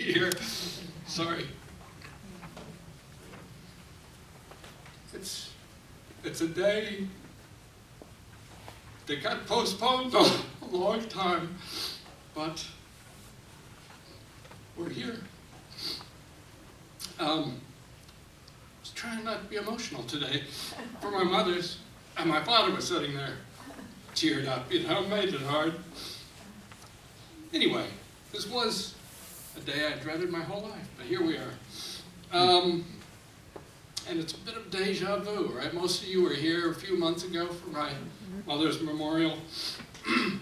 Here. Sorry. It's a day that got postponed a long time, but we're here. I was trying not to be emotional today for my mother's, and my father was sitting there teared up, made it hard. Anyway, this was a day I dreaded my whole life, but here we are. And it's a bit of deja vu, right? Most of you were here a few months ago for my mother's memorial.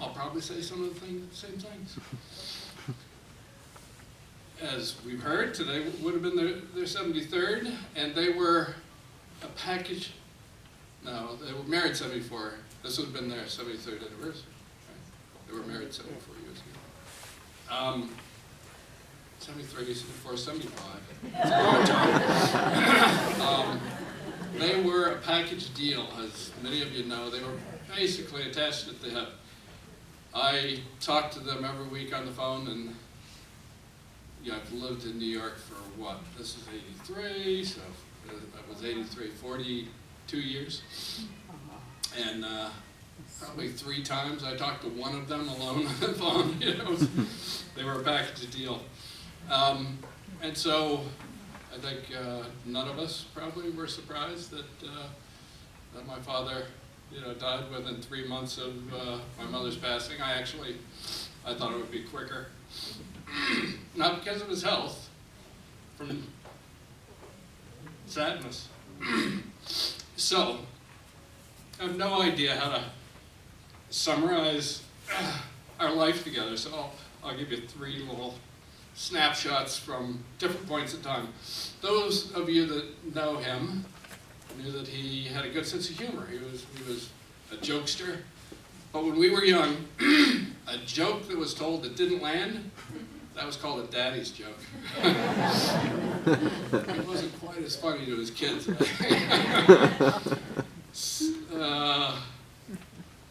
I'll probably say some of the same things. As we've heard, today would have been their 73rd, and they were a package. No, they were married 74. This would have been their 73rd anniversary. Right? They were married 74 years ago. 73, 74, 75. It's a long time. They were a package deal, as many of you know. They were basically attached at the hip. I talked to them every week on the phone, and I've lived in New York for what? This is 83, so that was 83, 42 years. And probably 3 times I talked to one of them alone on the phone. They were a package deal. And so I think none of us probably were surprised that my father died within 3 months of my mother's passing. I thought it would be quicker. Not because of his health, from sadness. So I have no idea how to summarize our life together, so I'll give you 3 little snapshots from different points in time. Those of you that know him knew that he had a good sense of humor. He was a jokester. But when we were young, a joke that was told that didn't land, that was called a daddy's joke. It wasn't quite as funny to his kids.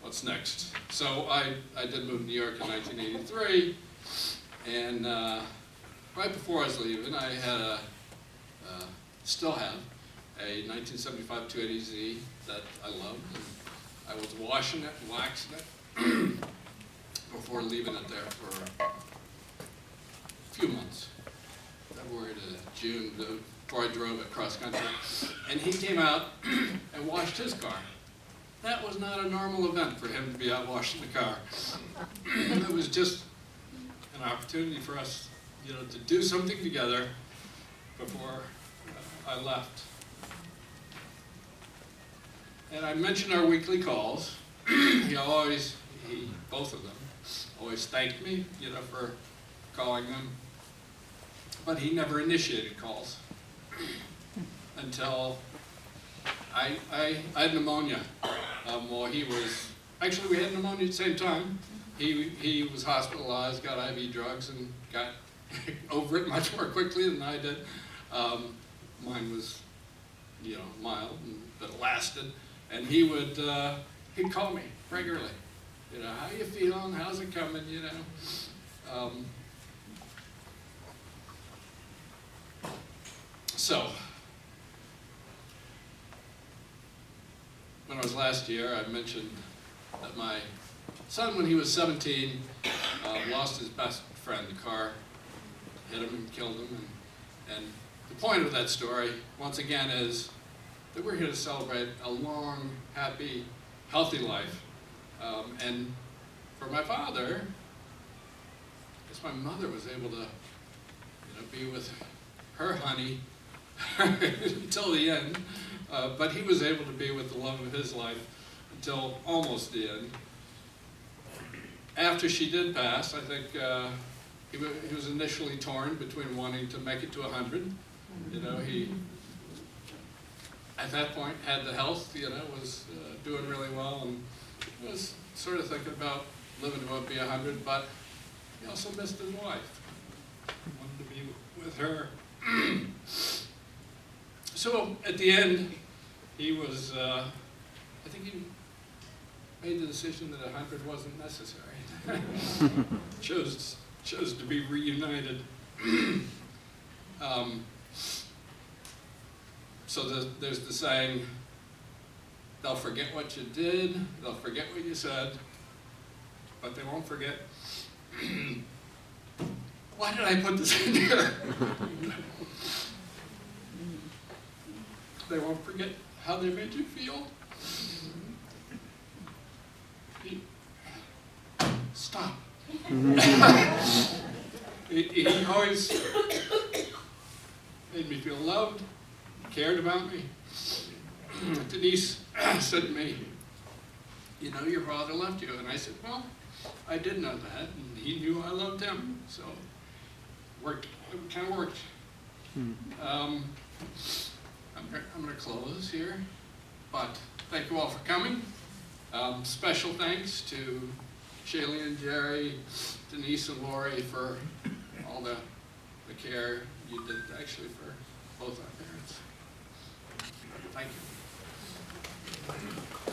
What's next? So I did move to New York in 1983, and right before I was leaving, I had still have a 1975 280Z that I loved. I was washing it and waxing it before leaving it there for a few months, February to June, before I drove it cross country. And he came out and washed his car. That was not a normal event for him to be out washing the car. It was just an opportunity for us, to do something together before I left. And I mentioned our weekly calls. Both of them, always thanked me, for calling them. But he never initiated calls until I had pneumonia. Actually we had pneumonia at the same time. He was hospitalized, got IV drugs, and got over it much more quickly than I did. Mine was, mild, but it lasted. And he'd call me regularly. How you feeling? How's it coming? So, when I was last year, I mentioned that my son, when he was 17, lost his best friend. The car hit him and killed him. And the point of that story, once again, is that we're here to celebrate a long, happy, healthy life. And for my father, I guess my mother was able to, be with her honey until the end. But he was able to be with the love of his life until almost the end. After she did pass, I think he was initially torn between wanting to make it to 100. He, at that point, had the health, was doing really well, and was sort of thinking about living to be 100, but he also missed his wife. He wanted to be with her. So at the end, he was, I think he made the decision that 100 wasn't necessary. chose to be reunited So there's the saying, they'll forget what you did, they'll forget what you said, but they won't forget, why did I put this in here? They won't forget how they made you feel. Stop. He always made me feel loved, cared about me. Denise said to me, you know, your father loved you. And I said, well, I did know that, and he knew I loved him, so it kind of worked. I'm going to close here, but thank you all for coming. Special thanks to Shaylee and Jerry, Denise and Lori for all the care you did actually for both our parents. Thank you.